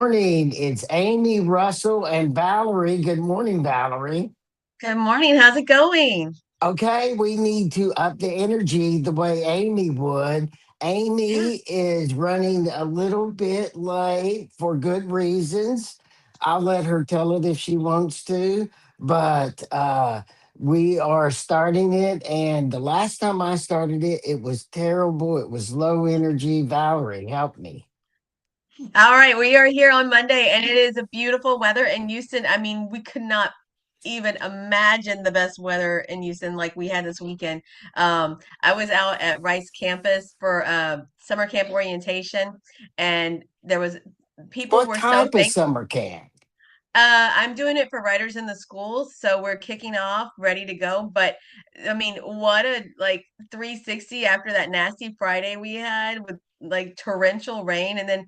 Morning. It's Amy, Russell, and Valerie. Good morning, Valerie. Good morning. How's it going? Okay, we need to up the energy the way Amy would. Yeah. Amy is running a little bit late for good reasons. I'll let her tell it if she wants to, but we are starting it. And the last time I started it, it was terrible. It was low energy. Valerie, help me. All right. We are here on Monday and it is a beautiful weather in Houston. I mean, we could not even imagine the best weather in Houston like we had this weekend. I was out at Rice campus for summer camp orientation and there was people What were so type of thankful. summer camp? I'm doing it for writers in the schools, so we're kicking off, ready to go. But I mean, what a like 360 after that nasty Friday we had with like torrential rain, and then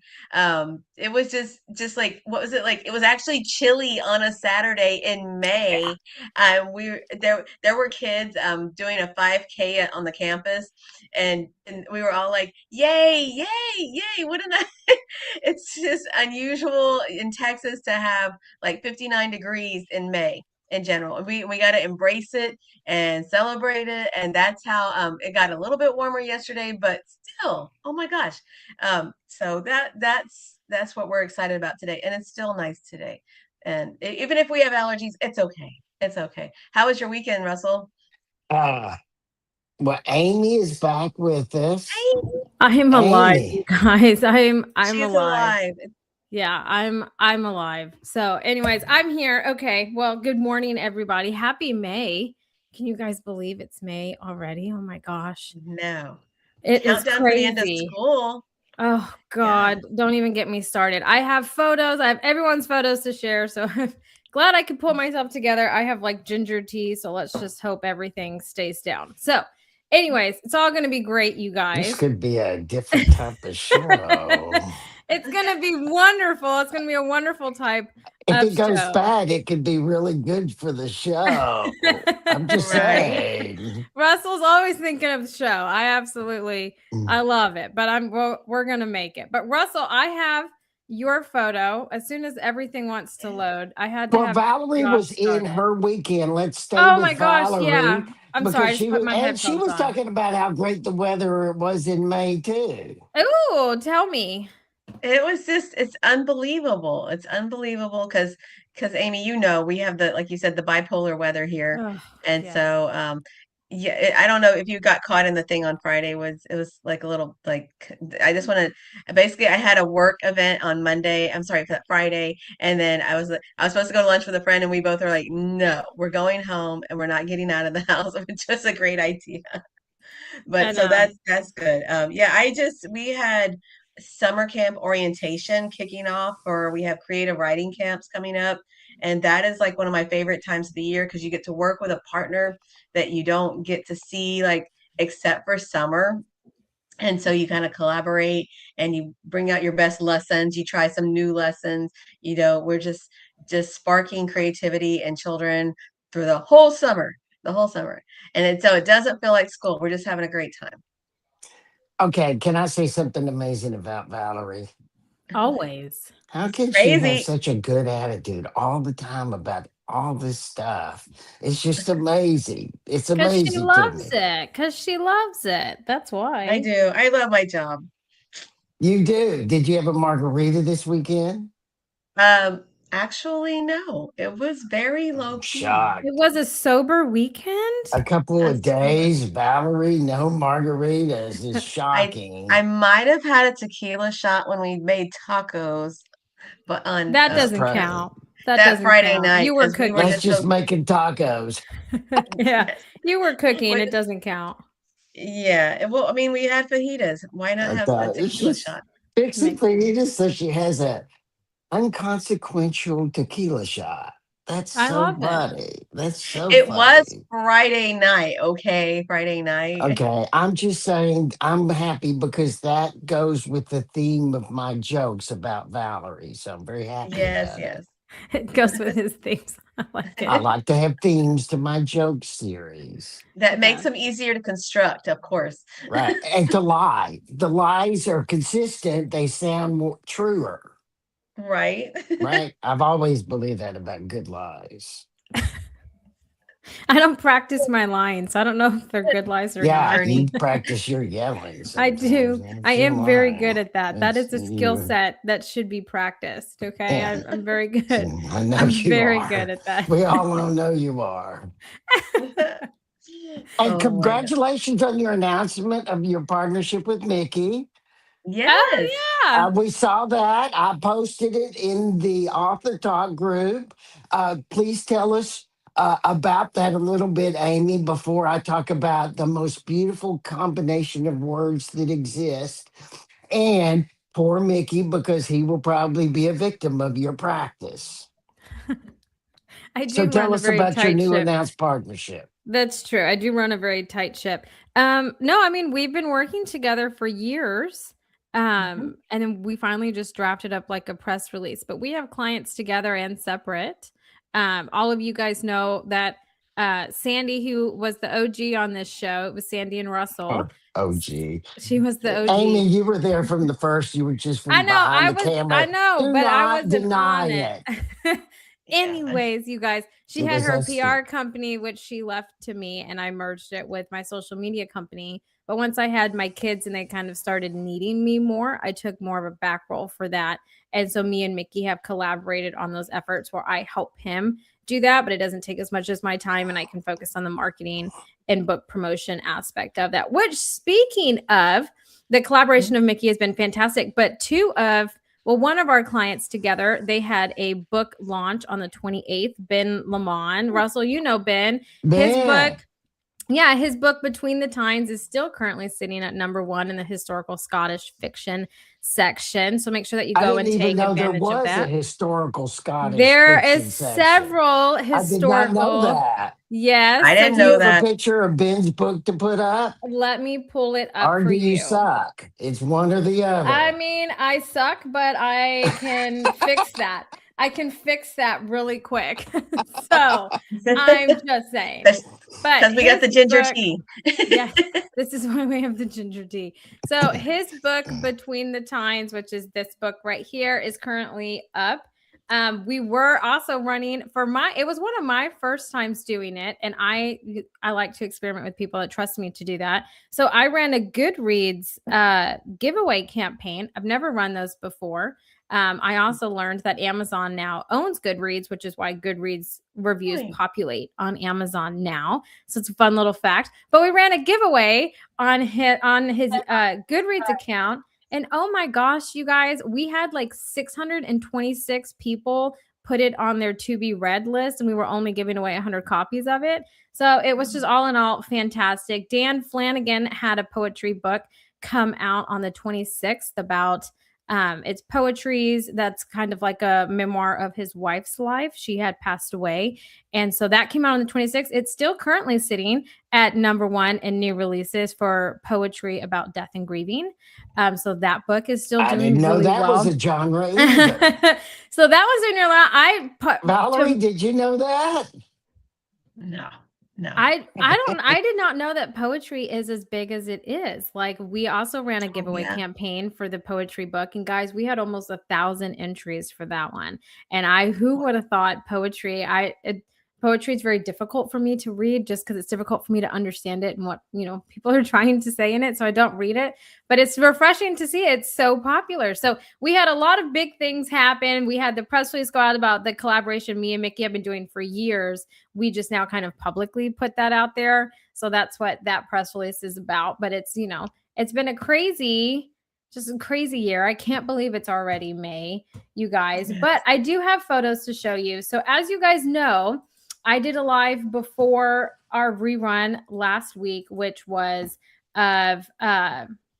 it was just like what was it like? It was actually chilly on a Saturday in May. There were kids doing a 5K on the campus, and we were all like, "Yay, yay, yay! What a nice!" It's just unusual in Texas to have like 59 degrees in May in general. We got to embrace it and celebrate it. And that's how it got a little bit warmer yesterday, but still, oh my gosh. So that's what we're excited about today. And it's still nice today. And even if we have allergies, it's okay. It's okay. How was your weekend, Russell? Uh, well, Amy is back with us. Hey, I'm alive, you Amy, guys. I'm she's alive. alive. Yeah, I'm alive. So, anyways, I'm here. Okay. Well, good morning, everybody. Happy May. Can you guys believe it's May already? Oh my gosh. No. It is Countdown for the end of crazy. school. Oh Yeah. God. Don't even get me started. I have photos. I have everyone's photos to share. So I'm glad I could pull myself together. I have like ginger tea. So let's just hope everything stays down. So, anyways, it's all going to be great, you this guys. could be a different type of show. It's gonna be wonderful. It's gonna be a wonderful type If of it goes show. bad, it could be really good for the show. I'm just Right. saying. Russell's always thinking of the show. Mm. I love it. But we're gonna make it. But Russell, I have your photo. As soon as everything wants to load, I had to Well, have Valerie Josh was in started. her weekend. Let's stay Oh with my gosh, yeah. Valerie I'm sorry, because I just put my she headphones was on. talking about how great the weather was in May too. Ooh, tell me. It was just it's unbelievable. It's unbelievable because Amy, you know, we have the like you said the bipolar weather here. Oh, And yes. so yeah, I don't know if you got caught in the thing on Friday was it was like a little like I just want to basically I had a work event on Monday. I'm sorry for that Friday and then I was supposed to go to lunch with a friend and we both were like, "No, we're going home and we're not getting out of the house." It's just a great idea. I But so know. that's good. Yeah, we had summer camp orientation kicking off, or we have creative writing camps coming up, and that is like one of my favorite times of the year because you get to work with a partner that you don't get to see like except for summer. And so you kind of collaborate and you bring out your best lessons, you try some new lessons. We're just sparking creativity in children through the whole summer. So it doesn't feel like school. We're just having a great time. Okay, can I say something amazing about Valerie? Always. How can she have Crazy. such a good attitude all the time about all this stuff? It's just amazing. It's Because she amazing to loves me. it. Because she loves it. That's I why. do. I love my job. You do. Did you have a margarita this weekend? Um, Actually, no. It was very low I'm key. It shocked. was a sober weekend? A couple A of sober. days, Valerie, no margaritas is I shocking. might have had a tequila shot when we made tacos, but on That Let's doesn't pray. count. That that doesn't Friday count. night You were because we were Let's just cooking. just so making tacos. Yeah, yes. you were cooking. But It doesn't count. yeah, well, I mean, we had fajitas. Why not have a Okay. tequila She's shot? fixing Makes sense. fajitas so she has a unconsequential tequila shot. That's I so love it. funny. That's so It was funny. Friday night, okay? Friday night. Okay, I'm just saying I'm happy because that goes with the theme of my jokes about Valerie. So I'm very happy Yes, about it. yes. It goes with his themes. I like I it. like to have themes to my joke series. That It makes does. them easier to construct, of course. Right. And to lie. The lies are consistent, they sound more truer. Right. right? I've always believed that about good lies. I don't practice my lines. I don't know if they're good lies or Yeah, not. Ernie. you practice your yelling I sometimes. do. I That's your am very lie. good at that. That It's is a skill you. set that should be practiced. Okay. Yeah, I'm very good. I know I'm you very are. good at that. We all know you are. And Oh my God. congratulations on your announcement of your partnership with Mickey. Yes. Oh, yeah. We saw that. I posted it in the Author Talk group. Please tell us about that a little bit, Amy, before I talk about the most beautiful combination of words that exist. And poor Mickey, because he will probably be a victim of your practice. I So do run tell a us very about your tight new ship. announced partnership. That's true. I do run a very tight ship. No, I mean, we've been working together for years. And then we finally just drafted up like a press release, but we have clients together and separate. All of you guys know that Sandy, who was the OG on this show, it was Sandy and Russell. Oh, gee. She was the OG. Amy, you were there from the first. You were just I from know, behind I the was, camera. I know, Do but I not wasn't deny on it. it. Anyways, you guys, she It had was her us two. PR company, which she left to me, and I merged it with my social media company. But once I had my kids and they kind of started needing me more, I took more of a back role for that. And so me and Mickey have collaborated on those efforts where I help him do that, but it doesn't take as much as my time and I can focus on the marketing and book promotion aspect of that. Which, speaking of, the collaboration of Mickey has been fantastic, but one of our clients together, they had a book launch on the 28th. Ben Lamont, Russell, you know Ben. His book, his book Between the Times is still currently sitting at #1 in the historical Scottish fiction section. So make sure that you go and take advantage of that. A historical Scottish. There fiction is section. several I did not historical. know that. Yes, I didn't Do you know have that. a picture of Ben's book to put up? Let me pull it up Or for do you you. suck? It's one or the other. I mean, I suck, but I can fix that. I can fix that really quick. So I'm just saying. But Because we got the his ginger book- tea. Yes, this is why we have the ginger tea. So his book Between the Times, which is this book right here, is currently up. We were also running it was one of my first times doing it, and I like to experiment with people that trust me to do that. So I ran a Goodreads giveaway campaign. I've never run those before. I also learned that Amazon now owns Goodreads, which is why Goodreads reviews populate on Amazon now. So it's a fun little fact. But we ran a giveaway on his Goodreads account. And oh my gosh, you guys, we had like 626 people put it on their to be read list, and we were only giving away 100 copies of it. So it was just all in all fantastic. Dan Flanagan had a poetry book come out on the 26th about it's poetries that's kind of like a memoir of his wife's life. She had passed away. And so that came out on the 26th. It's still currently sitting at #1 in new releases for poetry about death and grieving. So that book is still doing I didn't know really that well. was a genre either. So that was in your lap. Valerie, did you know that? No. I did not know that poetry is as big as it is. Like, we also ran a giveaway campaign for the poetry book, and guys, we had almost 1,000 entries for that one. And who would have thought poetry? Poetry is very difficult for me to read just because it's difficult for me to understand it and what, people are trying to say in it. So I don't read it, but it's refreshing to see it's so popular. So we had a lot of big things happen. We had the press release go out about the collaboration me and Mickey have been doing for years. We just now kind of publicly put that out there. So that's what that press release is about. But it's, it's been just a crazy year. I can't believe it's already May, you guys, but I do have photos to show you. So as you guys know, I did a live before our rerun last week, which was of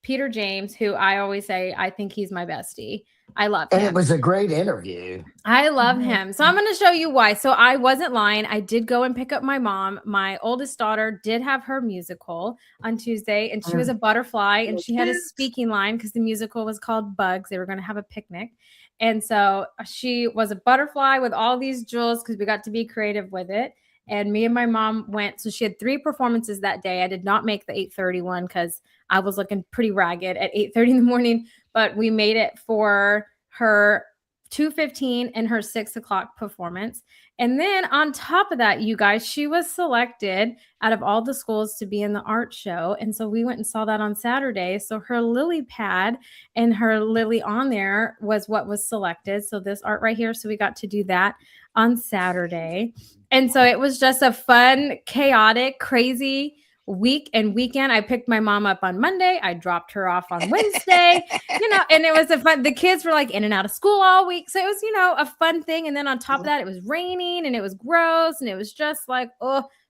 Peter James, who I always say, I think he's my bestie. I love him. And it was a great interview. I love him. So I'm going to show you why. So I wasn't lying. I did go and pick up my mom. My oldest daughter did have her musical on Tuesday, and she was a butterfly, and she had a speaking line because the musical was called Bugs. They were going to have a picnic. And so she was a butterfly with all these jewels because we got to be creative with it. And me and my mom went. So she had 3 performances that day. I did not make the 8:30 one because I was looking pretty ragged at 8:30 in the morning, but we made it for her 2:15 in her 6 o'clock performance. And then on top of that, you guys, she was selected out of all the schools to be in the art show. And so we went and saw that on Saturday. So her lily pad and her lily on there was what was selected. So this art right here. So we got to do that on Saturday. And so it was just a fun, chaotic, crazy week and weekend. I picked my mom up on Monday. I dropped her off on Wednesday, and it was the kids were like in and out of school all week. So it was, a fun thing. And then on top of that, it was raining and it was gross. And it was just like,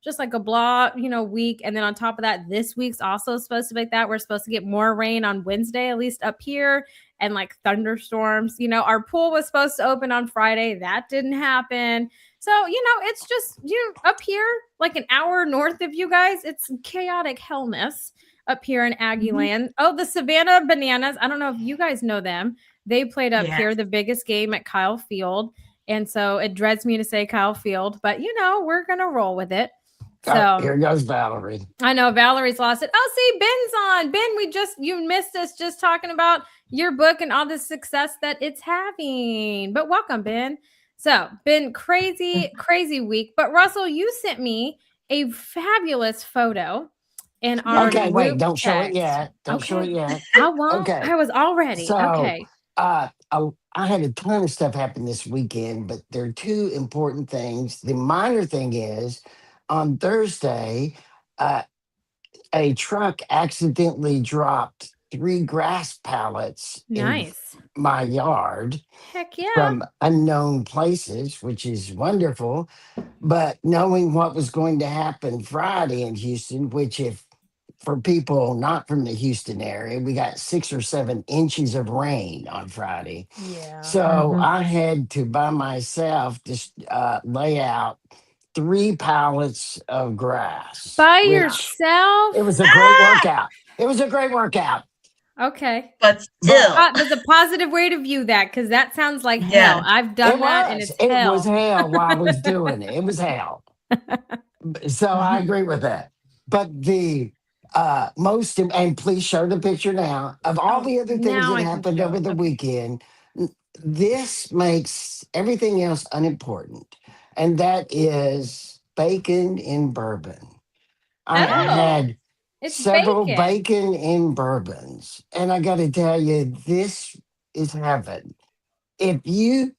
just like a blah, week. And then on top of that, this week's also supposed to be like that. We're supposed to get more rain on Wednesday, at least up here, and like thunderstorms. Our pool was supposed to open on Friday. That didn't happen. So, it's just up here, like an hour north of you guys. It's chaotic hellness up here in Aggie land. Oh, the Savannah Bananas. I don't know if you guys know them. They played up here, the biggest game at Kyle Field. And so it dreads me to say Kyle Field, but we're going to roll with it. So here goes Valerie. I know Valerie's lost it. Oh, see, Ben's on. Ben, you missed us just talking about your book and all the success that it's having. But welcome, Ben. So, been crazy week. But Russell, you sent me a fabulous photo in our Okay, wait, don't text. show it yet. Don't show it yet. I won't. Okay. I was all ready. So, okay. I had a ton of stuff happen this weekend, but there are two important things. The minor thing is on Thursday, a truck accidentally dropped 3 grass pallets in my yard. Heck yeah. From unknown places, which is wonderful. But knowing what was going to happen Friday in Houston, which if for people not from the Houston area, we got 6 or 7 inches of rain on Friday. Yeah. So I had to by myself just lay out 3 pallets of grass. By yourself? It was a great workout. It was a great workout. Okay. But still. There's a positive way to view that because that sounds like hell. I've done that and it's hell. It was hell while I was doing it. It was hell. So I agree with that. But the and please show the picture now, of all the other things that happened over the weekend, this makes everything else unimportant. And that is bacon in bourbon. I had several bacon in bourbons. And I got to tell you, this is heaven. If you,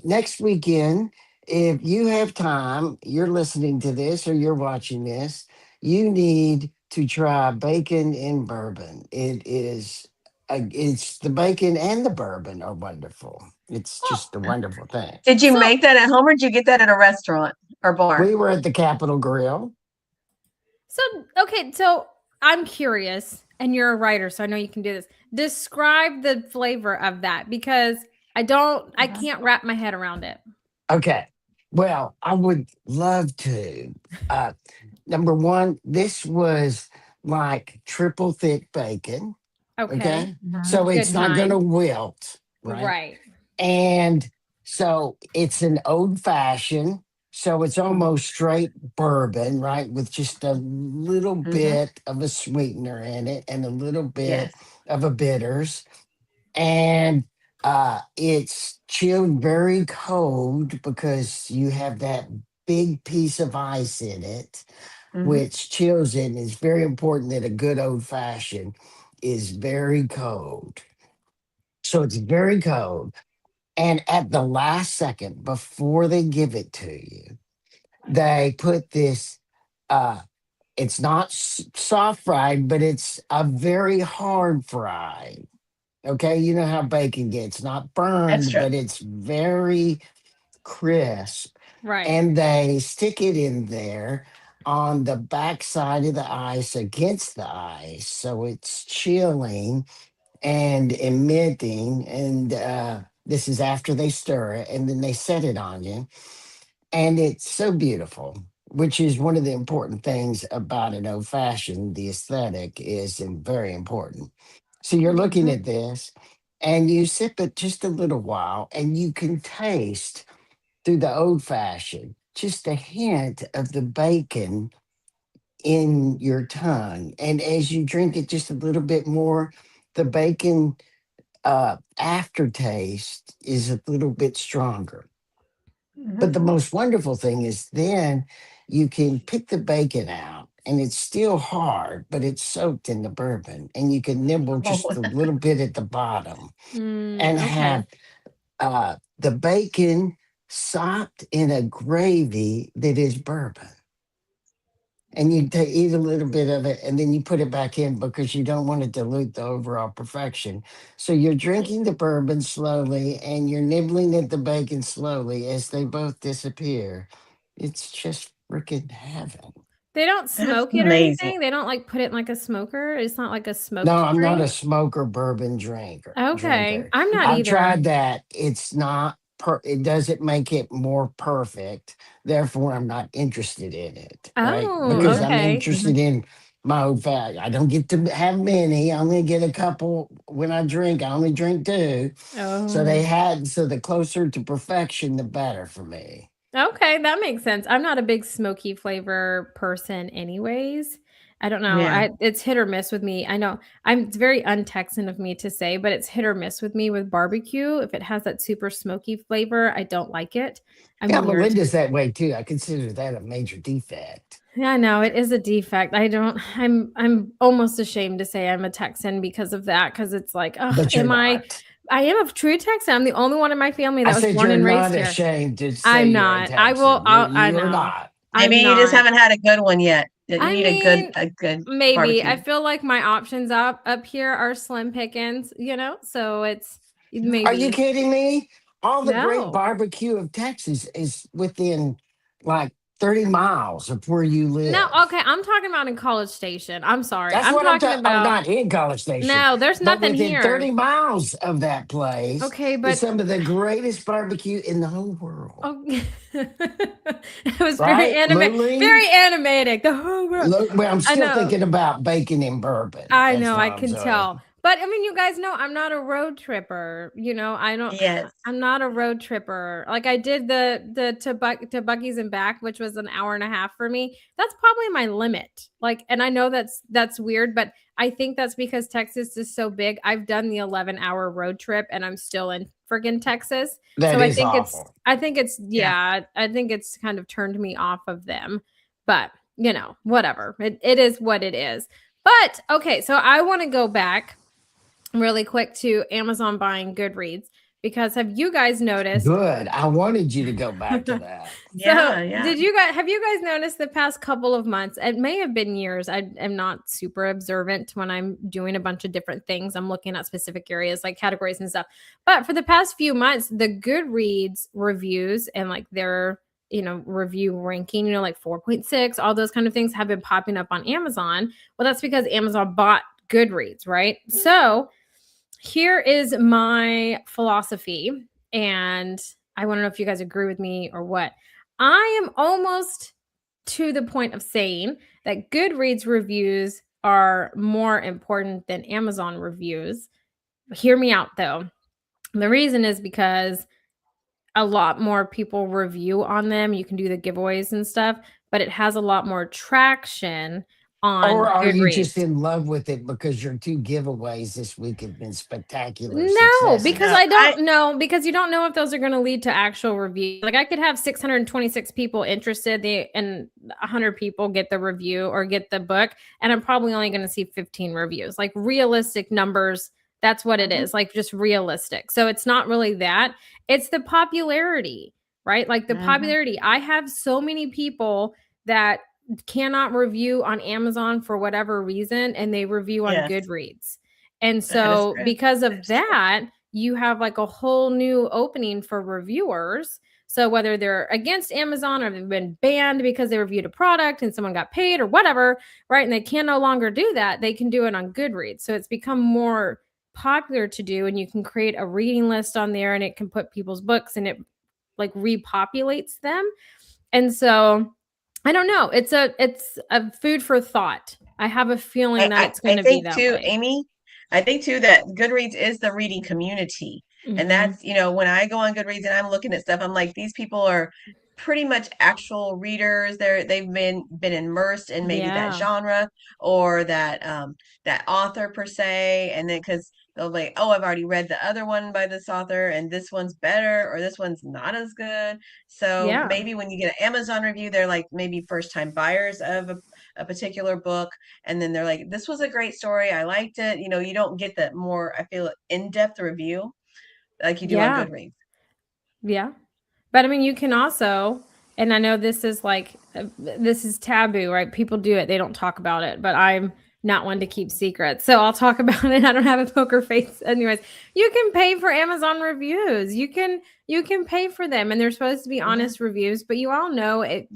next weekend, if you have time, you're listening to this or you're watching this, you need to try bacon in bourbon. It's the bacon and the bourbon are wonderful. It's just a wonderful thing. Did you make that at home or did you get that at a restaurant or bar? We were at the Capitol Grill. So I'm curious, and you're a writer, so I know you can do this. Describe the flavor of that because I can't wrap my head around it. Okay. Well, I would love to. Number one, this was like triple thick bacon. Okay. So it's not going to wilt. Right. And so it's an old fashioned. So it's almost straight bourbon, right? With just a little bit of a sweetener in it and a little bit of a bitters. And it's chilled very cold because you have that big piece of ice in it, which chills it. And it's very important that a good old fashioned is very cold. So it's very cold. And at the last second, before they give it to you, they put this, it's not soft fried, but it's a very hard fry. Okay, you know how bacon gets, not burned, but it's very crisp. Right. And they stick it in there on the back side of the ice against the ice. So it's chilling and emitting. And this is after they stir it. And then they set it on you. And it's so beautiful, which is one of the important things about an old fashioned. The aesthetic is very important. So you're looking at this and you sip it just a little while and you can taste through the old fashioned just a hint of the bacon in your tongue. And as you drink it just a little bit more, the bacon aftertaste is a little bit stronger. But the Mhm. most wonderful thing is then you can pick the bacon out and it's still hard, but it's soaked in the bourbon. And you can nibble just Oh, a little bit at the bottom and Okay. have the bacon sopped in a gravy that is bourbon. And you eat a little bit of it and then you put it back in because you don't want to dilute the overall perfection. So you're drinking the bourbon slowly and you're nibbling at the bacon slowly as they both disappear. It's just freaking heaven. They don't that's smoke it or amazing. anything? They don't like put it in like a smoker? It's not like a No, smoked I'm not a drink? smoker bourbon drinker. Okay. Drinker. I'm not I've either. tried that. It's not. It doesn't make it more perfect. Therefore, I'm not interested in it. Right? Oh, Because Mhm. I'm okay. Mhm. interested in my old fat. I don't get to have many. I only get a couple when I drink. I only drink two. So Oh. So the closer to perfection, the better for me. Okay, that makes sense. I'm not a big smoky flavor person anyways. I don't know. Yeah. It's hit or miss with me. I know it's very un-Texan of me to say, but it's hit or miss with me with barbecue. If it has that super smoky flavor, I don't like it. I'm Yeah, weird. Melinda's that way too. I consider that a major defect. Yeah, no, it is a defect. I'm almost ashamed to say I'm a Texan because of that, because it's like, oh, But you're not. I am a true Texan. I'm the only one in my family I that was said born you're and raised not here. ashamed to say I'm you're a not. I will, Texan. I You're know. not. Maybe I'm you just not. haven't had a good one yet. You I need mean, a good maybe. I barbecue. feel like my options up here are slim pickings, so it's Are you maybe. kidding me? All the great No. barbecue of Texas is within like 30 miles of where you No, live. okay, I'm talking about in College Station. I'm sorry. That's I'm what I'm talking talking. Oh, about. not in College Station, No, there's but nothing within here. 30 miles of that place Okay, is but some of the greatest barbecue in the whole world. oh, it was Right, very Luling? animated. The whole world. Look, well, I'm I still know. thinking about bacon and bourbon. I That's know, what I I'm can saying. tell. But I mean, you guys know I'm not a road tripper. I don't Yes. I'm not a road tripper. Like I did the to Bucky's and back, which was an hour and a half for me. That's probably my limit. Like, and I know that's weird, but I think that's because Texas is so big. I've done the 11-hour road trip and I'm still in friggin' Texas. That So is awful. Yeah. I think it's kind of turned me off of them. But, whatever. It is what it is. But okay, so I want to go back really quick to Amazon buying Goodreads, because have you guys noticed? Good. I wanted you to go back to that. So, Yeah. Yeah. have you guys noticed the past couple of months? It may have been years. I am not super observant when I'm doing a bunch of different things. I'm looking at specific areas like categories and stuff. But for the past few months, the Goodreads reviews and like their review ranking, like 4.6, all those kind of things have been popping up on Amazon. Well, that's because Amazon bought Goodreads, right? So here is my philosophy, and I want to know if you guys agree with me or what. I am almost to the point of saying that Goodreads reviews are more important than Amazon reviews. Hear me out though. The reason is because a lot more people review on them. You can do the giveaways and stuff, but it has a lot more traction Or on are you just Goodreads. in love with it because your two giveaways this week have been spectacular No, because No, successes? I don't know, because you don't know if those are going to lead to actual reviews. Like I could have 626 people interested, and 100 people get the review or get the book, and I'm probably only going to see 15 reviews. Like realistic numbers, that's what it Mhm. is. Like just realistic. So it's not really that. It's the popularity, right? Like the Mhm. popularity. I have so many people that cannot review on Amazon for whatever reason, and they review on Yes, Goodreads. And that is so, true. because of That is true. that, you have like a whole new opening for reviewers. So, whether they're against Amazon or they've been banned because they reviewed a product and someone got paid or whatever, right? And they can no longer do that, they can do it on Goodreads. So, it's become more popular to do, and you can create a reading list on there, and it can put people's books, and it like repopulates them. And so, I don't know. It's a food for thought. I have a feeling that it's going I to be think that too, way. Amy, I think too that Goodreads is the reading community. And Mhm. that's, when I go on Goodreads and I'm looking at stuff, I'm like, these people are pretty much actual readers. They've been immersed in maybe that Yeah. genre or that author per se. And then because they'll like, oh, I've already read the other one by this author and this one's better or this one's not as good. So Yeah. maybe when you get an Amazon review, they're like maybe first time buyers of a particular book. And then they're like, this was a great story. I liked it. You know, you don't get that more, I feel, in-depth review like you do on Yeah. Goodreads. Yeah. But I mean, you can also, and I know this is like, this is taboo, right? People do it, they don't talk about it, but I'm not one to keep secrets. So I'll talk about it. I don't have a poker face. Anyways, you can pay for Amazon reviews. You can pay for them and they're supposed to be honest reviews, but you all know it,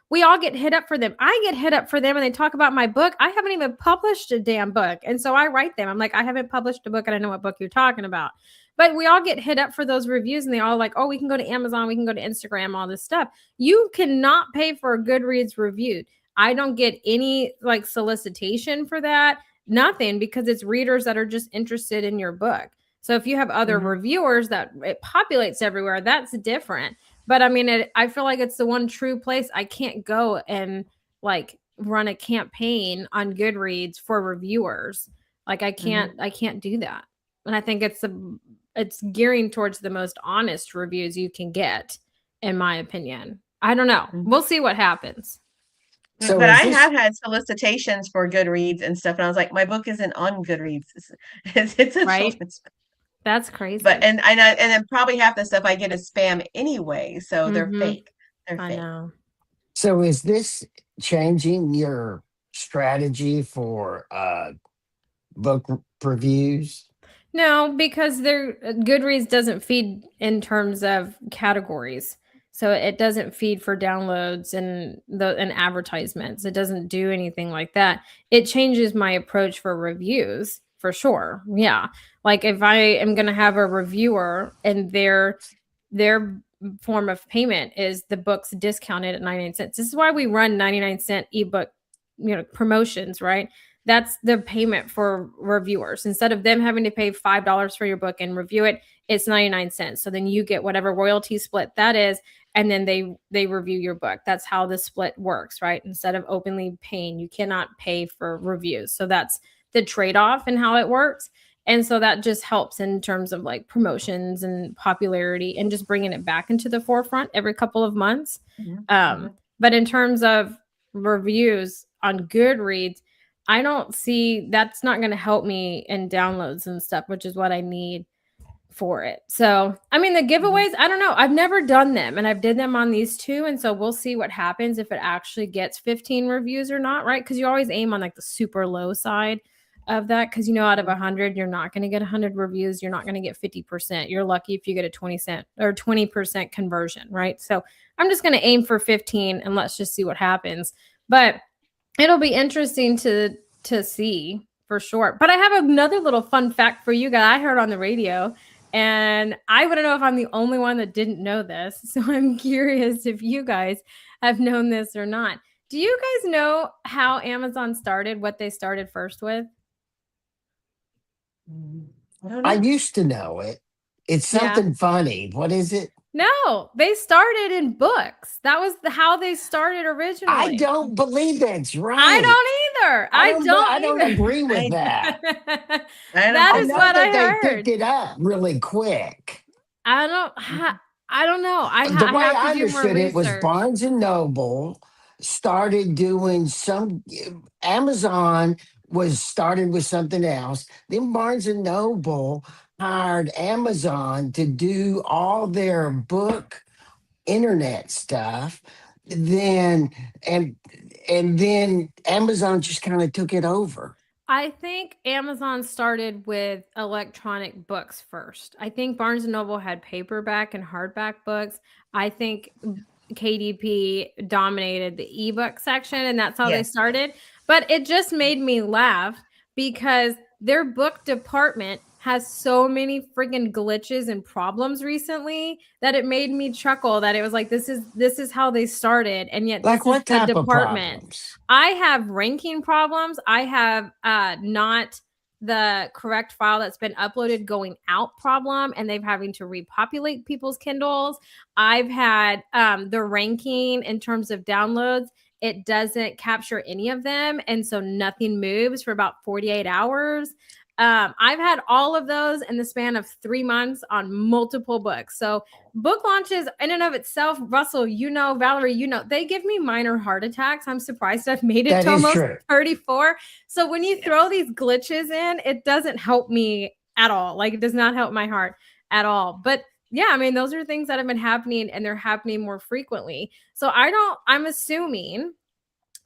we all get hit up for them. I get hit up for them and they talk about my book. I haven't even published a damn book. And so I write them. I'm like, I haven't published a book and I know what book you're talking about. But we all get hit up for those reviews and they all like, oh, we can go to Amazon, we can go to Instagram, all this stuff. You cannot pay for a Goodreads review. I don't get any like solicitation for that, nothing, because it's readers that are just interested in your book. So if you have other reviewers that it populates everywhere, that's different. But I mean, I feel like it's the one true place I can't go and like run a campaign on Goodreads for reviewers. Like I can't do that. And I think it's gearing towards the most honest reviews you can get, in my opinion. I don't know. We'll see what happens. So but is I this- have had solicitations for Goodreads and stuff, and I was like, my book isn't on Goodreads. It's a Right. children's book. That's crazy. But and then probably half the stuff I get is spam anyway, so they're fake. They're I fake. know. So is this changing your strategy for book reviews? No, because Goodreads doesn't feed in terms of categories. So it doesn't feed for downloads and advertisements. It doesn't do anything like that. It changes my approach for reviews for sure. Yeah. Like if I am going to have a reviewer and their form of payment is the book's discounted at 99 cents. This is why we run 99-cent ebook, promotions, right? That's the payment for reviewers. Instead of them having to pay $5 for your book and review it, it's 99 cents. So then you get whatever royalty split that is, and then they review your book. That's how the split works, right? Instead of openly paying, you cannot pay for reviews. So that's the trade-off and how it works. And so that just helps in terms of like promotions and popularity and just bringing it back into the forefront every couple of months. But in terms of reviews on Goodreads, I don't see that's not going to help me in downloads and stuff, which is what I need for it. So, I mean, the giveaways, I don't know. I've never done them and I've did them on these two. And so we'll see what happens if it actually gets 15 reviews or not, right? Because you always aim on like the super low side of that. Because, out of 100, you're not going to get 100 reviews. You're not going to get 50%. You're lucky if you get a 20% or 20% conversion, right? So I'm just going to aim for 15 and let's just see what happens. But it'll be interesting to see for sure. But I have another little fun fact for you guys. I heard on the radio, and I wouldn't know if I'm the only one that didn't know this. So I'm curious if you guys have known this or not. Do you guys know how Amazon started, what they started first with? I used to know it. It's something funny. What is it? No, they started in books. That was how they started originally. I don't believe that's right. I don't either. I don't agree with that. That is what I heard. They picked it up really quick. I don't know. The way I have to do more understood it was research. Barnes and Noble started doing Amazon was started with something else. Then Barnes and Noble hired Amazon to do all their book internet stuff. Then and then Amazon just kind of took it over. I think Amazon started with electronic books first. I think Barnes and Noble had paperback and hardback books. I think KDP dominated the ebook section, and that's how they started. But it just made me laugh because their book department has so many freaking glitches and problems recently that it made me chuckle that it was like this is how they started, and yet Like this what is the type of department. problems? I have ranking problems. I have not the correct file that's been uploaded going out problem, and they've having to repopulate people's Kindles. I've had the ranking in terms of downloads. It doesn't capture any of them, and so nothing moves for about 48 hours. I've had all of those in the span of 3 months on multiple books. So book launches in and of itself, Russell, Valerie, they give me minor heart attacks. I'm surprised I've made it That to is almost true. 34. So when you throw these glitches in, it doesn't help me at all. Like, it does not help my heart at all. But yeah, I mean, those are things that have been happening, and they're happening more frequently. So I'm assuming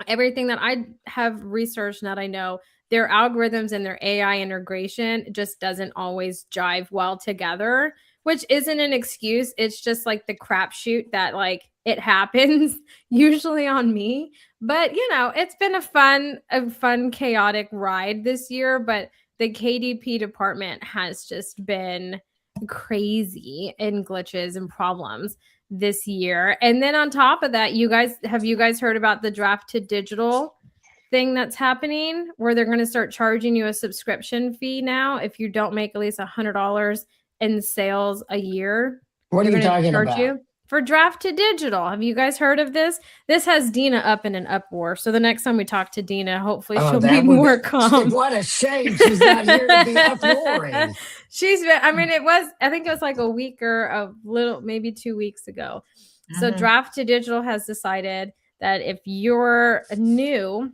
everything that I have researched and that I know, their algorithms and their AI integration just doesn't always jive well together, which isn't an excuse. It's just like the crapshoot that like it happens usually on me. But it's been a fun, chaotic ride this year. But the KDP department has just been crazy in glitches and problems this year. And then on top of that, you guys heard about the draft to digital thing that's happening, where they're going to start charging you a subscription fee now if you don't make at least $100 in sales a year? What are They're you gonna talking charge about? you for draft to digital. Have you guys heard of this? This has Dina up in an uproar. So the next time we talk to Dina, hopefully she'll be more calm. What a shame she's not here to be uproaring. I think it was like a week or maybe 2 weeks ago. So Draft to Digital has decided that if you're new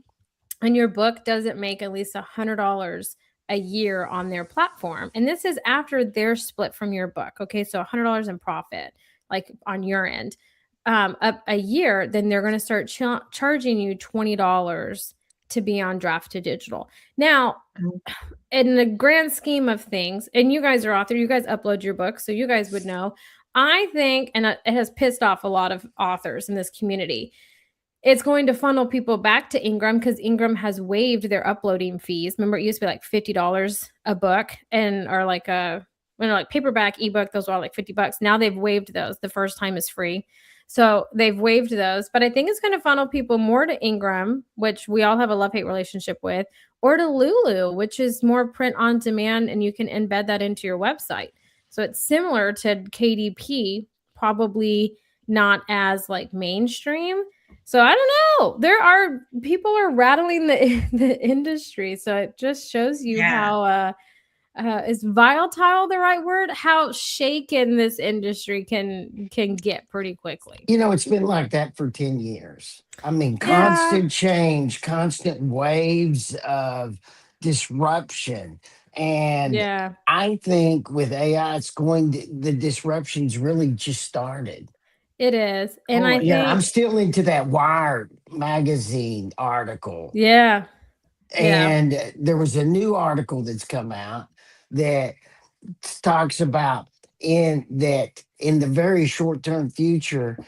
and your book doesn't make at least $100 a year on their platform, and this is after they're split from your book, okay, so $100 in profit, like on your end, up a year, then they're going to start charging you $20 to be on Draft to Digital. Now, in the grand scheme of things, and you guys are author, you guys upload your books, so you guys would know. I think, and it has pissed off a lot of authors in this community, it's going to funnel people back to Ingram because Ingram has waived their uploading fees. Remember, it used to be like $50 a book, or like like paperback, ebook, those are like $50. Now they've waived those. The first time is free. So they've waived those. But I think it's going to funnel people more to Ingram, which we all have a love-hate relationship with, or to Lulu, which is more print on demand, and you can embed that into your website. So it's similar to KDP, probably not as like mainstream. So I don't know. People are rattling the industry. So it just shows you how is volatile the right word? How shaken this industry can get pretty quickly. It's been like that for 10 years. I mean, constant change, constant waves of disruption. And I think with AI, the disruption's really just started. It is. And I think I'm still into that Wired magazine article. Yeah. And there was a new article that's come out that talks about in the very short-term future,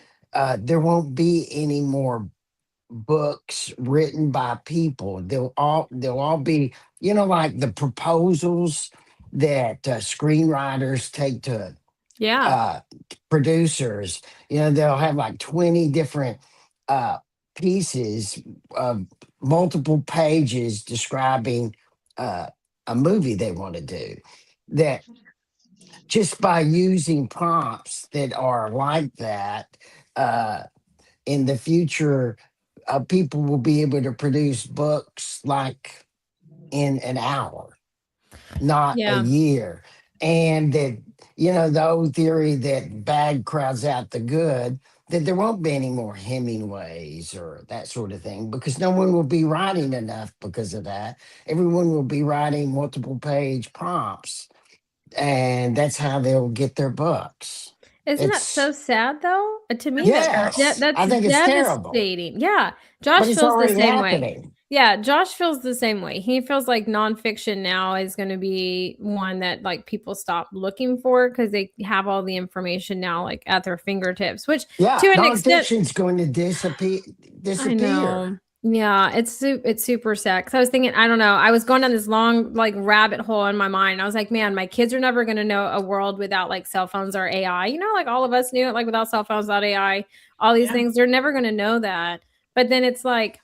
there won't be any more books written by people. They'll all be, like the proposals that screenwriters take to producers. They'll have like 20 different pieces of multiple pages describing a movie they want to do, that just by using prompts that are like that, in the future, people will be able to produce books like in an hour, not a year. And that, the old theory that bad crowds out the good, that there won't be any more Hemingways or that sort of thing, because no one will be writing enough because of that. Everyone will be writing multiple page prompts, and that's how they'll get their books. Isn't that so sad, though? To me, yes, that's I think it's devastating. terrible. Yeah, Josh feels the same way. happening. Yeah, Josh feels the same way. He feels like nonfiction now is going to be one that like people stop looking for because they have all the information now like at their fingertips. Which to an extent, nonfiction's going to disappear. I know. Yeah, it's super sad. Because I was thinking, I don't know, I was going down this long like rabbit hole in my mind. I was like, man, my kids are never going to know a world without like cell phones or AI. Like all of us knew it, like without cell phones, without AI, all these things, they're never going to know that. But then it's like,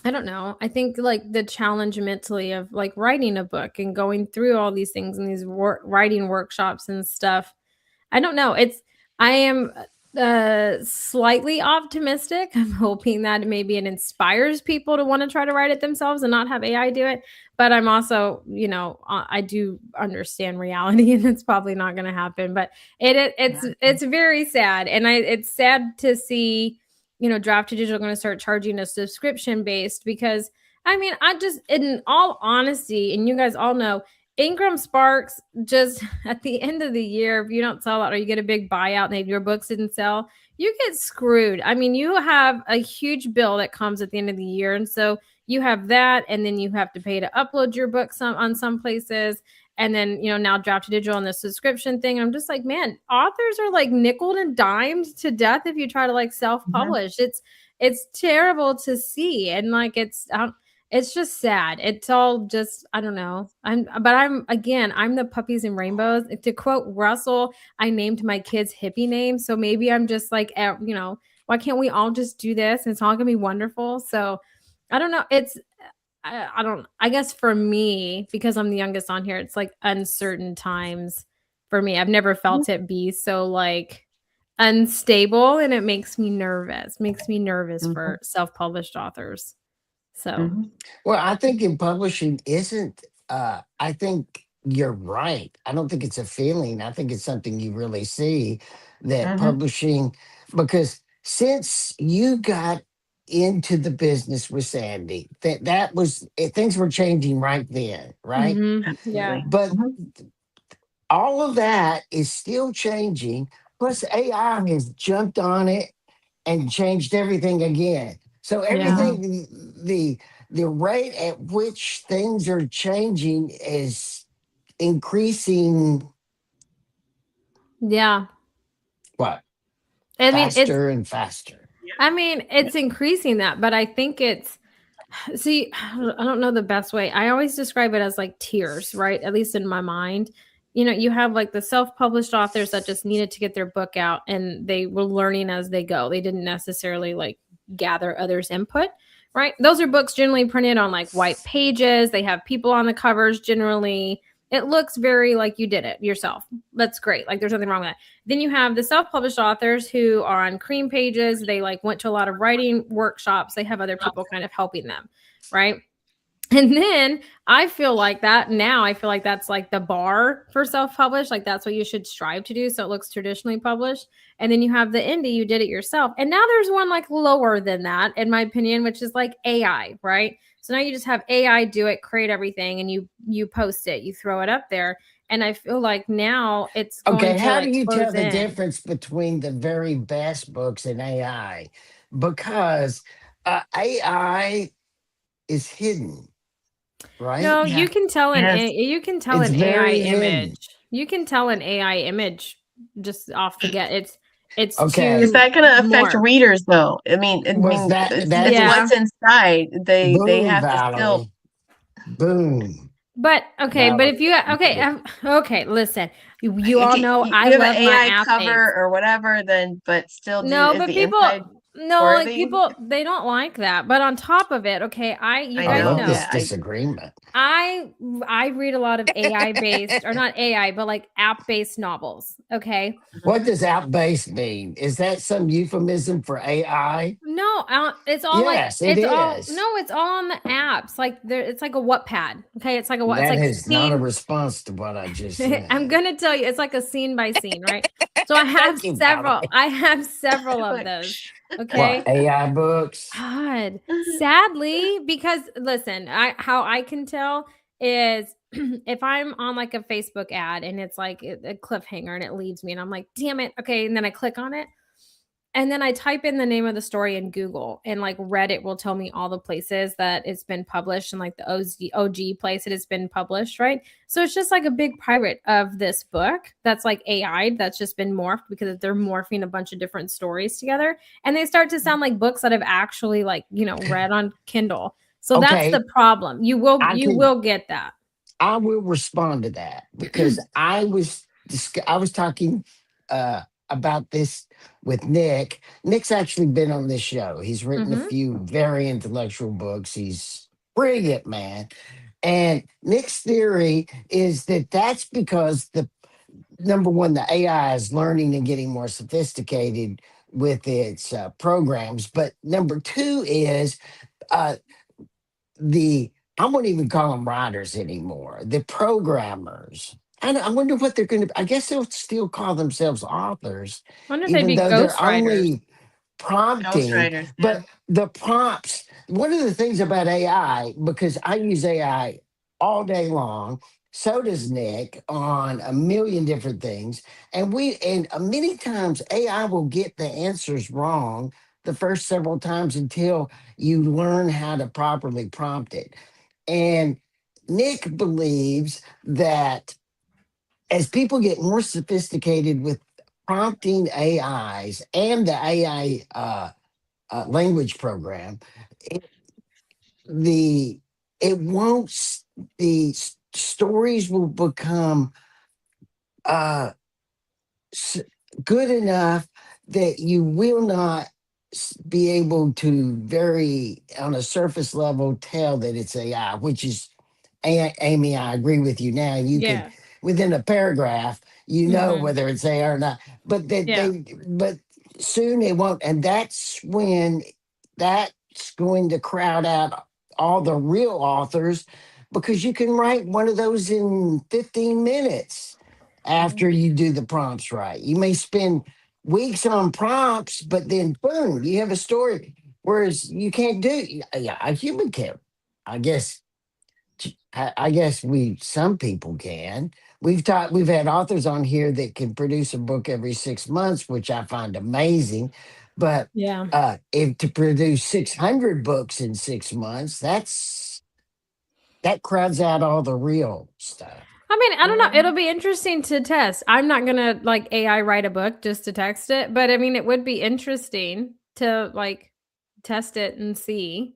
I don't know. I think like the challenge mentally of like writing a book and going through all these things and these writing workshops and stuff. I don't know. Slightly optimistic. I'm hoping that maybe it inspires people to want to try to write it themselves and not have AI do it. But I'm also, I do understand reality, and it's probably not going to happen. But it's very sad, and it's sad to see, Draft to Digital going to start charging a subscription based, because I mean, in all honesty, and you guys all know, Ingram Sparks, just at the end of the year, if you don't sell out or you get a big buyout and your books didn't sell, you get screwed. I mean, you have a huge bill that comes at the end of the year. And so you have that, and then you have to pay to upload your books on some places. And then, now Draft to Digital on the subscription thing. I'm just like, man, authors are like nickel and dimed to death if you try to like self-publish. It's terrible to see. And like, it's just sad. It's all just, I don't know. I'm the puppies and rainbows. To quote Russell, I named my kids hippie names. So maybe I'm just like, why can't we all just do this? And it's all gonna be wonderful. So I don't know. I guess for me, because I'm the youngest on here, it's like uncertain times for me. I've never felt it be so like unstable, and it makes me nervous. For self-published authors. So, Well, I think in publishing isn't, I think you're right. I don't think it's a feeling. I think it's something you really see that publishing, because since you got into the business with Sandy, that was, things were changing right then, right? Yeah. But all of that is still changing. Plus, AI has jumped on it and changed everything again. So everything, the rate at which things are changing is increasing. Yeah. What? I mean, faster and faster. I mean, it's increasing that, but I think see, I don't know the best way. I always describe it as like tiers, right? At least in my mind. You have like the self-published authors that just needed to get their book out, and they were learning as they go. They didn't necessarily like gather others' input, right? Those are books generally printed on like white pages. They have people on the covers generally. It looks very like you did it yourself. That's great. Like there's nothing wrong with that. Then you have the self-published authors who are on cream pages. They like went to a lot of writing workshops. They have other people kind of helping them, right? And then I feel like that's like the bar for self-published. Like that's what you should strive to do. So it looks traditionally published. And then you have the indie, you did it yourself. And now there's one like lower than that, in my opinion, which is like AI, right? So now you just have AI do it, create everything, and you post it, you throw it up there. And I feel like now it's going Okay, to, how like, do you tell close the in. difference between the very best books and AI? Because AI is hidden, right? No, you can tell you can tell It's an AI very hidden. image. You can tell an AI image just off the get. It's Okay. too Is that going to affect more. readers though? I mean, Was that- it's that- Yeah. what's inside. They Boom, have to still. Valerie. Boom. But okay, but if you okay, listen. You all know you I have love an my AI app cover based. or whatever, then but still do No, is but the people inside like worthy? people they don't like that. But on top of it, okay, you I guys I love know this Yeah, disagreement. I read a lot of AI based or not AI, but like app based novels. Okay. What does app-based mean? Is that some euphemism for AI? No, it's all Yes, like it it's is. all on the apps. Like it's like a Wattpad. Okay, it's like it's That like is not a scene. response to what I just said. I'm gonna tell you, it's like a scene by scene, right? So I have Thank you, several. Valerie. I have several of those. Okay. What, AI books? God, sadly, because listen, how I can tell is if I'm on like a Facebook ad and it's like a cliffhanger and it leaves me and I'm like, damn it, okay, and then I click on it and then I type in the name of the story in Google, and like Reddit will tell me all the places that it's been published and like the OG place it has been published, right? So it's just like a big pirate of this book that's like AI that's just been morphed because they're morphing a bunch of different stories together. And they start to sound like books that I've actually like, read on Kindle. So that's Okay. the problem. You will get that. I will respond to that because I was talking about this with Nick. Nick's actually been on this show. He's written a few very intellectual books. He's brilliant, man. And Nick's theory is that that's because number one, the AI is learning and getting more sophisticated with its programs. But number two is uh, the I won't even call them writers anymore. The programmers. I wonder what they're going to. I guess they'll still call themselves authors, Wonder if they'd even be though they're ghostwriters. only prompting. Ghostwriters, yeah. But the prompts. One of the things about AI, because I use AI all day long, so does Nick on a million different things, and many times AI will get the answers wrong the first several times until you learn how to properly prompt it. And Nick believes that as people get more sophisticated with prompting AIs and the AI language program, it, the it won't the stories will become uh, s- good enough that you will not be able to very on a surface level tell that it's AI, which is Amy, I agree with you now. You can Yeah. within a paragraph, you know Mhm. whether it's AI or not. But Yeah. but soon they won't, and that's when that's going to crowd out all the real authors because you can write one of those in 15 minutes after you do the prompts right. You may spend weeks on prompts, but then boom, you have a story. Whereas you can't do, yeah, a human can. I guess I guess some people can. We've had authors on here that can produce a book every 6 months, which I find amazing. But Yeah. if to produce 600 books in 6 months, that crowds out all the real stuff. I mean, I don't know. Mhm. It'll be interesting to test. I'm not gonna like AI write a book just to text it, but I mean, it would be interesting to like test it and see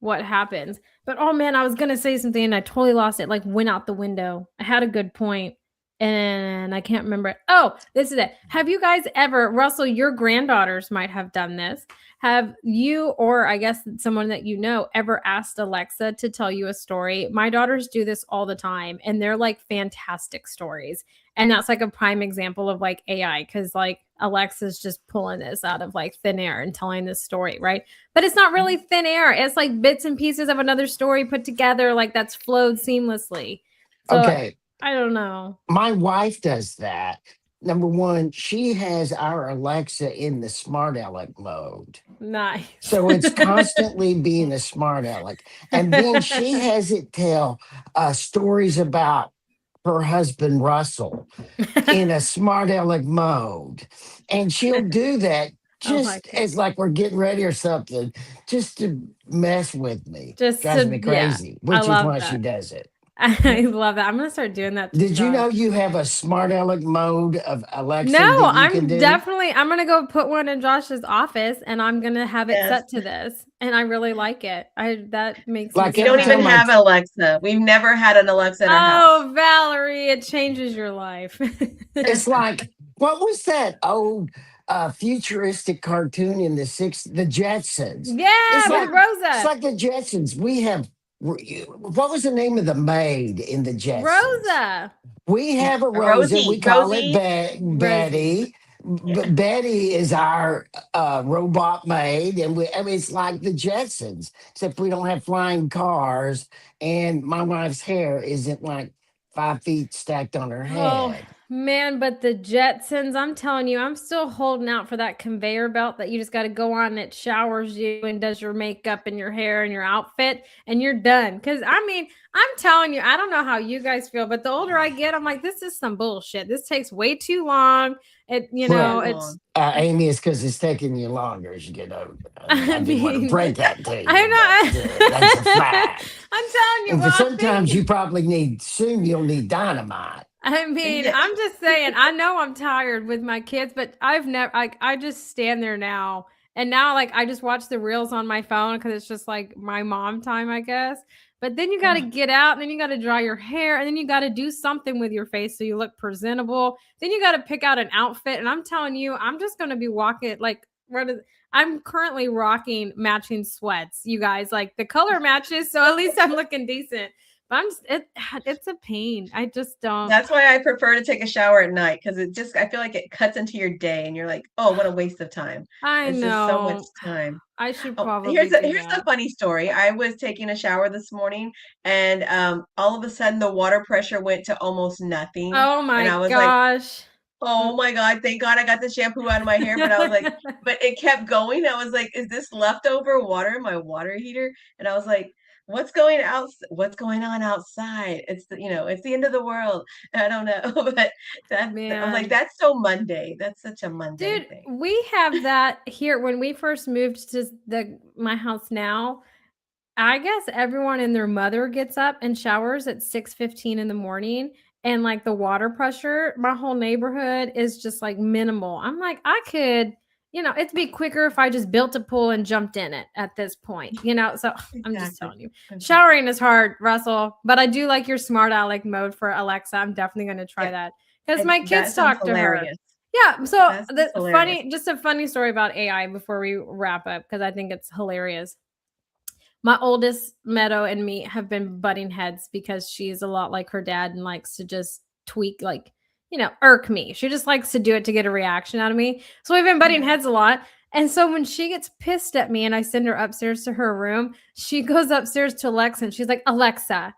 what happens. But oh man, I was gonna say something and I totally lost it. Like went out the window. I had a good point and I can't remember it. Oh, this is it. Have you guys ever, Russell? Your granddaughters might have done this. Have you, or I guess someone that you know, ever asked Alexa to tell you a story? My daughters do this all the time, and they're like fantastic stories. And that's like a prime example of like AI, because like Alexa's just pulling this out of like thin air and telling this story, right? But it's not really thin air. It's like bits and pieces of another story put together, like that's flowed seamlessly. So Okay, I don't know. my wife does that. Number one, she has our Alexa in the smart aleck mode. Nice. So it's constantly being a smart aleck. And then she has it tell stories about her husband, Russell, in a smart aleck mode. And she'll do that I like just it. as like we're getting ready or something, just to mess with me. Just Drives to, me yeah, crazy, I which is love why she that. does it. I love that. I'm gonna start doing that to Did you know Josh. you have a smart aleck mode of Alexa No, that you can do? I'm gonna go put one in Josh's office and I'm gonna have it Yes. set to this. And I really like it. That makes me Like We so don't every even time happy. I have Alexa. We've never had an Alexa in our house. Oh, Valerie, it changes your life. It's like, what was that old futuristic cartoon in the Jetsons? Yeah, It's with like Rosa. the Jetsons. We have what was the name of the maid in the Jetsons? Rosa. We have a Rosa. We Rosie. call it Rosie. Rosie. Betty. Betty is our robot maid, and I mean, it's like the Jetsons, except we don't have flying cars, and my wife's hair isn't like 5 feet stacked on her Oh head. man, but the Jetsons, I'm telling you, I'm still holding out for that conveyor belt that you just got to go on and it showers you and does your makeup and your hair and your outfit and you're done. Cause I mean, I'm telling you, I don't know how you guys feel, but the older I get, I'm like, this is some bullshit. This takes way too long. It, you Well, know, Too it's, long. Amy, it's because it's taking you longer as you get older. I I didn't want to mean, break that to I you, but that's a fact. I'm telling you, And for well, I sometimes think you probably soon you'll need dynamite. I mean, Yeah. I'm just saying, I know I'm tired with my kids, but I've never, I just stand there now. And now, like, I just watch the reels on my phone because it's just like my mom time, I guess. But then you got to get out, and then you got to dry your hair, and then you got to do something with your face so you look presentable. Then you got to pick out an outfit. And I'm telling you, I'm just going to be walking like, I'm currently rocking matching sweats, you guys. Like, the color matches, so at least I'm looking decent. But it's a pain. I just don't. That's why I prefer to take a shower at night because I feel like it cuts into your day and you're like, oh, what a waste of time. I It's just so much know. time. I should Oh, probably do here's a that. funny story. I was taking a shower this morning and all of a sudden the water pressure went to almost nothing. Oh And I my was like, gosh. oh my God, thank God I got the shampoo out of my hair. But I was like, but it kept going. I was like, is this leftover water in my water heater? And I was like, what's going on outside? It's it's the end of the world. I don't know. But I was like, Man. that's so Monday. That's such a Monday Dude, thing. we have that here when we first moved to my house now. I guess everyone and their mother gets up and showers at 6:15 in the morning, and like the water pressure, my whole neighborhood is just like minimal. I'm like, I could, it'd be quicker if I just built a pool and jumped in it at this point. So I'm just Exactly. telling you. Okay. Showering is hard, Russell, but I do like your smart aleck mode for Alexa. I'm definitely going to try Yeah. that because And my that kids sounds talk to her. hilarious. Yeah, so That sounds the hilarious. just a funny story about AI before we wrap up because I think it's hilarious. My oldest Meadow and me have been butting heads because she's a lot like her dad and likes to just tweak, like, irk me. She just likes to do it to get a reaction out of me. So we've been butting Mhm. heads a lot. And so when she gets pissed at me and I send her upstairs to her room, she goes upstairs to Alexa and she's like, Alexa,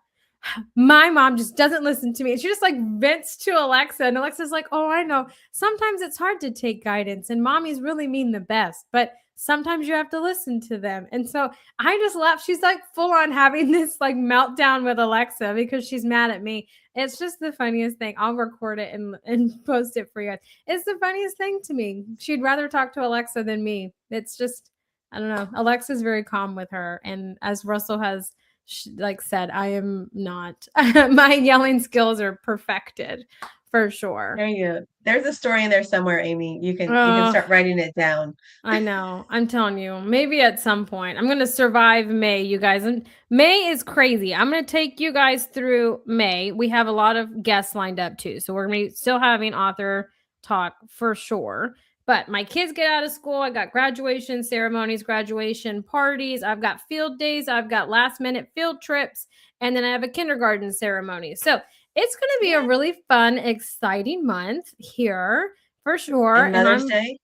my mom just doesn't listen to me. And she just like vents to Alexa. And Alexa's like, oh, I know. Sometimes it's hard to take guidance and mommies really mean the best, but sometimes you have to listen to them. And so I just laugh. She's like full on having this like meltdown with Alexa because she's mad at me. It's just the funniest thing. I'll record it and post it for you guys. It's the funniest thing to me. She'd rather talk to Alexa than me. It's just, I don't know. Alexa's very calm with her. And as Russell has said, I am not. My yelling skills are perfected for sure. There you go. There's a story in there somewhere, Amy. You can start writing it down. I know. I'm telling you, maybe at some point I'm going to survive May, you guys. And May is crazy. I'm going to take you guys through May. We have a lot of guests lined up too. So we're going to be still having author talk for sure. But my kids get out of school. I got graduation ceremonies, graduation parties. I've got field days. I've got last minute field trips. And then I have a kindergarten ceremony. So it's going to be a really fun, exciting month here for sure. And Mother's Day.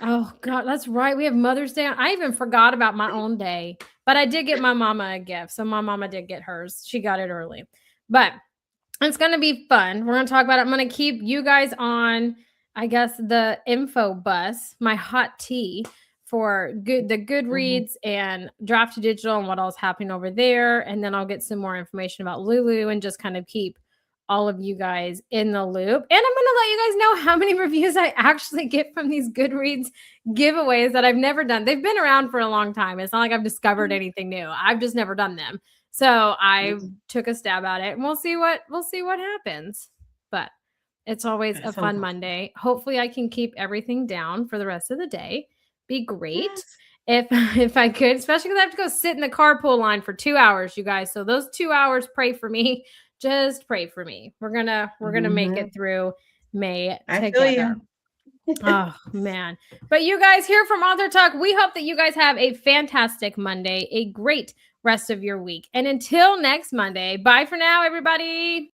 Oh God, that's right. We have Mother's Day. I even forgot about my own day, but I did get my mama a gift. So my mama did get hers. She got it early, but it's going to be fun. We're going to talk about it. I'm going to keep you guys on, I guess, the info bus, my hot tea for the Goodreads and Draft Digital and what all's happening over there. And then I'll get some more information about Lulu and just kind of keep all of you guys in the loop. And I'm going to let you guys know how many reviews I actually get from these Goodreads giveaways that I've never done. They've been around for a long time. It's not like I've discovered anything new. I've just never done them. So I took a stab at it and we'll see what happens. But it's always a fun Monday. Hopefully I can keep everything down for the rest of the day. Be great. Yes. If I could, especially because I have to go sit in the carpool line for 2 hours, you guys. So those 2 hours, pray for me. Just pray for me. We're gonna make it through May together. Oh man. But you guys here from Author Talk, we hope that you guys have a fantastic Monday, a great rest of your week. And until next Monday, bye for now, everybody.